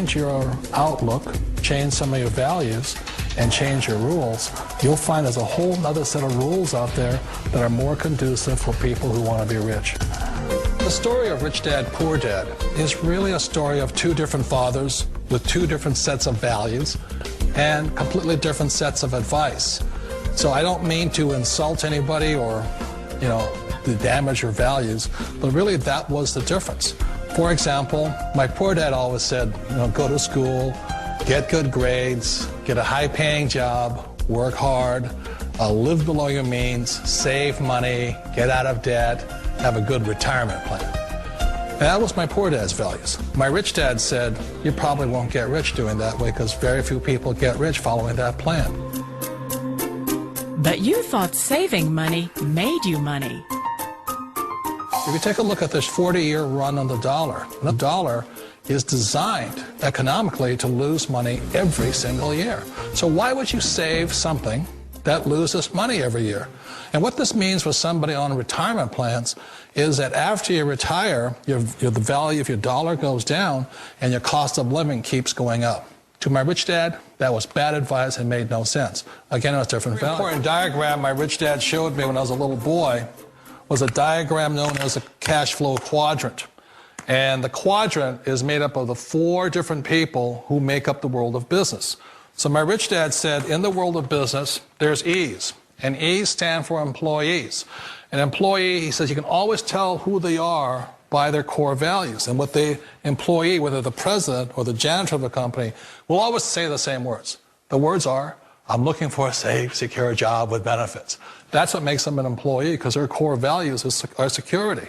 change your outlook, change some of your values, and change your rules, you'll find there's a whole other set of rules out there that are more conducive for people who want to be rich. The story of Rich Dad, Poor Dad is really a story of two different fathers with two different sets of values and completely different sets of advice. So I don't mean to insult anybody or, to damage your values, but really that was the difference. For example, my poor dad always said, go to school, get good grades, get a high-paying job, work hard, live below your means, save money, get out of debt, have a good retirement plan. And that was my poor dad's values. My rich dad said, you probably won't get rich doing that way because very few people get rich following that plan. But you thought saving money made you money. If you take a look at this 40-year run on the dollar is designed economically to lose money every single year. So why would you save something that loses money every year? And what this means for somebody on retirement plans is that after you retire, the value of your dollar goes down and your cost of living keeps going up. To my rich dad, that was bad advice and made no sense. Again, it was different value. An important diagram my rich dad showed me when I was a little boy was a diagram known as a cash flow quadrant. And the quadrant is made up of the four different people who make up the world of business. So my rich dad said, in the world of business, there's E's. And E's stand for employees. An employee, he says, you can always tell who they are by their core values. And what the employee, whether the president or the janitor of the company, will always say the same words. The words are, I'm looking for a safe, secure job with benefits. That's what makes them an employee, because their core values are security.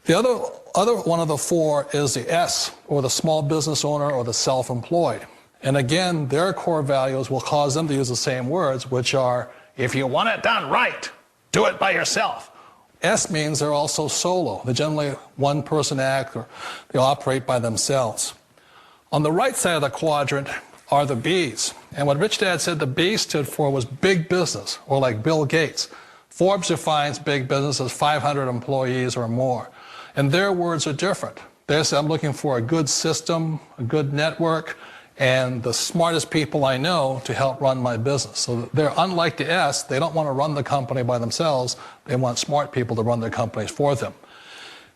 The other one of the four is the S, or the small business owner or the self-employed. And again, their core values will cause them to use the same words, which are, if you want it done right, do it by yourself. S means they're also solo. They're generally one-person act, or they operate by themselves. On the right side of the quadrant are the B's. And what Rich Dad said the B stood for was big business, or like Bill Gates. Forbes defines big business as 500 employees or more. And their words are different. They say, I'm looking for a good system, a good network, and the smartest people I know to help run my business. So they're unlike the S. They don't want to run the company by themselves. They want smart people to run their companies for them.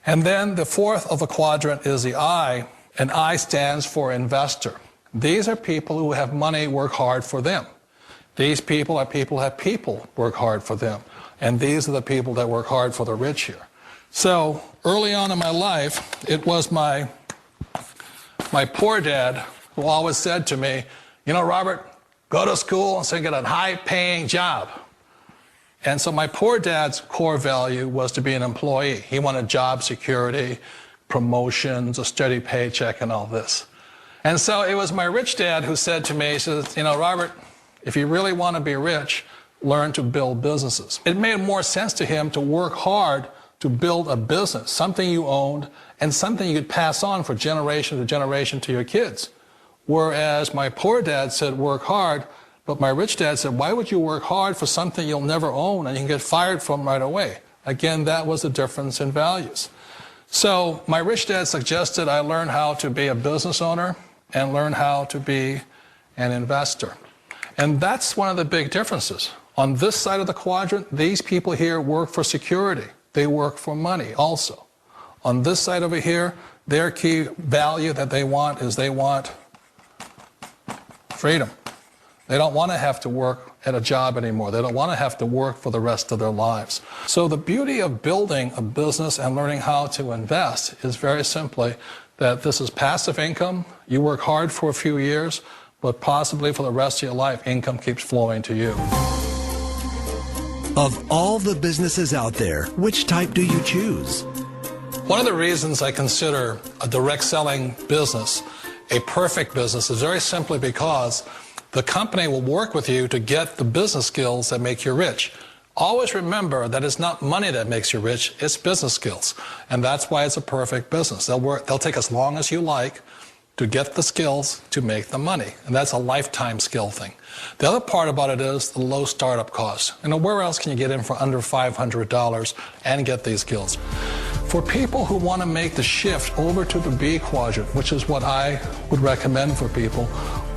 And then the fourth of the quadrant is the I, and I stands for investor. These are people who have money work hard for them. These people are people who have people work hard for them. And these are the people that work hard for the rich here. So early on in my life, it was my poor dad who always said to me, Robert, go to school and so get a high-paying job. And so my poor dad's core value was to be an employee. He wanted job security, promotions, a steady paycheck, and all this. And so it was my rich dad who said to me, he says, Robert, if you really want to be rich, learn to build businesses. It made more sense to him to work hard to build a business, something you owned and something you could pass on for generation to generation to your kids. Whereas my poor dad said work hard, but my rich dad said, why would you work hard for something you'll never own and you can get fired from right away? Again, that was the difference in values. So my rich dad suggested I learn how to be a business owner and learn how to be an investor. And that's one of the big differences. On this side of the quadrant, these people here work for security. They work for money also. On this side over here, their key value that they want is they want freedom. They don't want to have to work at a job anymore. They don't want to have to work for the rest of their lives. So the beauty of building a business and learning how to invest is very simply that this is passive income. You work hard for a few years, but possibly for the rest of your life, income keeps flowing to you. Of all the businesses out there, which type do you choose? One of the reasons I consider a direct selling business a perfect business is very simply because the company will work with you to get the business skills that make you rich. Always remember that it's not money that makes you rich, it's business skills. And that's why it's a perfect business. They'll take as long as you like to get the skills to make the money. And that's a lifetime skill thing. The other part about it is the low startup cost. Where else can you get in for under $500 and get these skills? For people who want to make the shift over to the B quadrant, which is what I would recommend for people,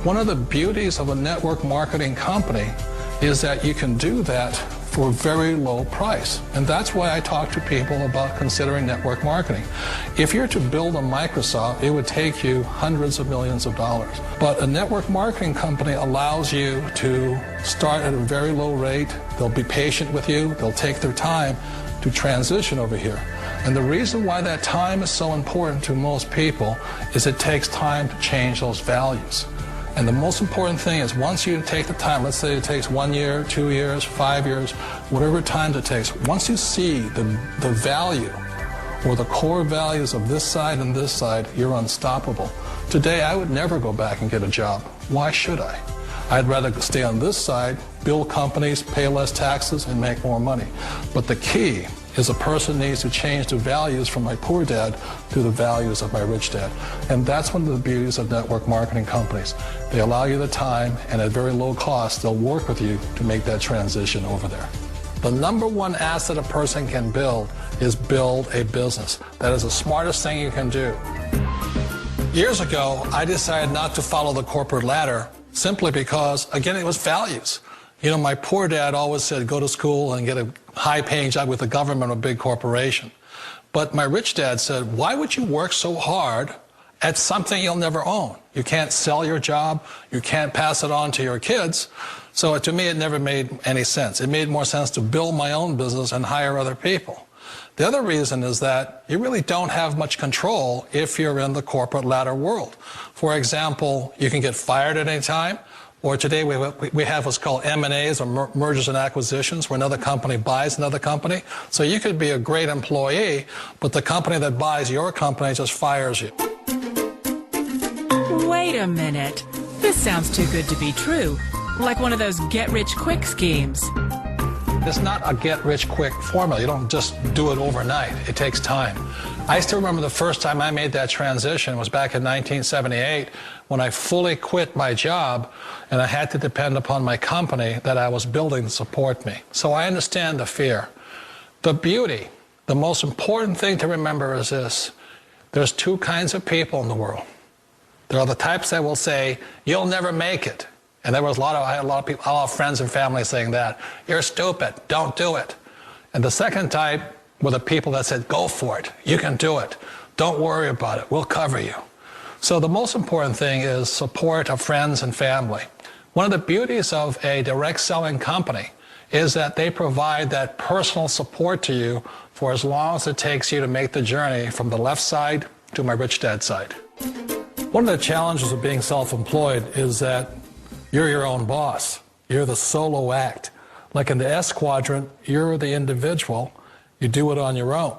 one of the beauties of a network marketing company is that you can do that for a very low price. And that's why I talk to people about considering network marketing. If you're to build a Microsoft, it would take you hundreds of millions of dollars. But a network marketing company allows you to start at a very low rate. They'll be patient with you. They'll take their time to transition over here. And the reason why that time is so important to most people is it takes time to change those values. And the most important thing is once you take the time, let's say it takes 1 year, 2 years, 5 years, whatever time it takes, once you see the value or the core values of this side and this side, you're unstoppable. Today, I would never go back and get a job. Why should I? I'd rather stay on this side, build companies, pay less taxes, and make more money. But the key is a person needs to change the values from my poor dad to the values of my rich dad. And that's one of the beauties of network marketing companies. They allow you the time, and at very low cost, they'll work with you to make that transition over there. The number one asset a person can build is build a business. That is the smartest thing you can do. Years ago, I decided not to follow the corporate ladder simply because, again, it was values. You know, my poor dad always said, go to school and get a high-paying job with the government or a big corporation. But my rich dad said, why would you work so hard at something you'll never own? You can't sell your job. You can't pass it on to your kids. So to me, it never made any sense. It made more sense to build my own business and hire other people. The other reason is that you really don't have much control if you're in the corporate ladder world. For example, you can get fired at any time. Or today we have what's called M&As, or mergers and acquisitions, where another company buys another company. So you could be a great employee, but the company that buys your company just fires you. Wait a minute. This sounds too good to be true. Like one of those get-rich-quick schemes. It's not a get-rich-quick formula. You don't just do it overnight. It takes time. I still remember the first time I made that transition was back in 1978 when I fully quit my job and I had to depend upon my company that I was building to support me. So I understand the fear. The beauty, the most important thing to remember is this. There's two kinds of people in the world. There are the types that will say, you'll never make it. And there was I had a lot of people, a lot of friends and family saying that. You're stupid, don't do it. And the second type were the people that said, go for it, you can do it. Don't worry about it, we'll cover you. So the most important thing is support of friends and family. One of the beauties of a direct selling company is that they provide that personal support to you for as long as it takes you to make the journey from the left side to my rich dad side. One of the challenges of being self-employed is that you're your own boss. You're the solo act. Like in the S quadrant, you're the individual. You do it on your own.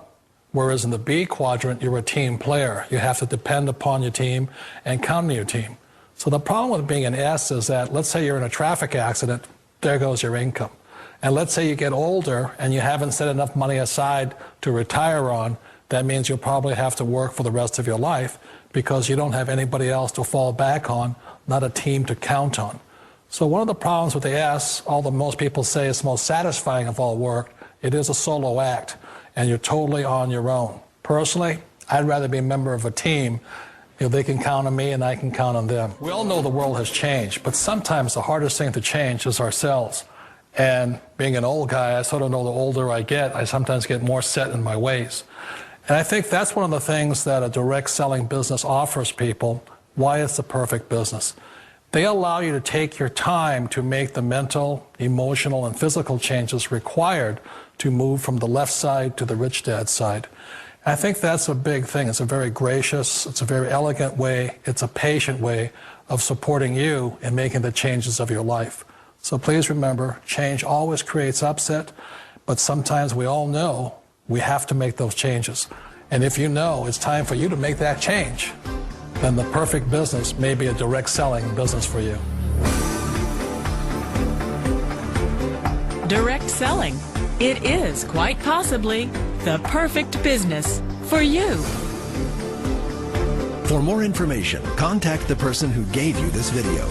Whereas in the B quadrant, you're a team player. You have to depend upon your team and count on your team. So the problem with being an S is that, let's say you're in a traffic accident, there goes your income. And let's say you get older and you haven't set enough money aside to retire on, that means you'll probably have to work for the rest of your life because you don't have anybody else to fall back on, not a team to count on. So one of the problems with the S, although most people say it's the most satisfying of all work, it is a solo act, and you're totally on your own. Personally, I'd rather be a member of a team. You know, they can count on me and I can count on them. We all know the world has changed, but sometimes the hardest thing to change is ourselves. And being an old guy, I sort of know the older I get, I sometimes get more set in my ways. And I think that's one of the things that a direct selling business offers people, why it's the perfect business. They allow you to take your time to make the mental, emotional, and physical changes required to move from the left side to the rich dad side. I think that's a big thing. It's a very gracious, it's a very elegant way, it's a patient way of supporting you in making the changes of your life. So please remember, change always creates upset, but sometimes we all know we have to make those changes. And if you know it's time for you to make that change, then the perfect business may be a direct selling business for you. Direct selling. It is quite possibly the perfect business for you. For more information, contact the person who gave you this video.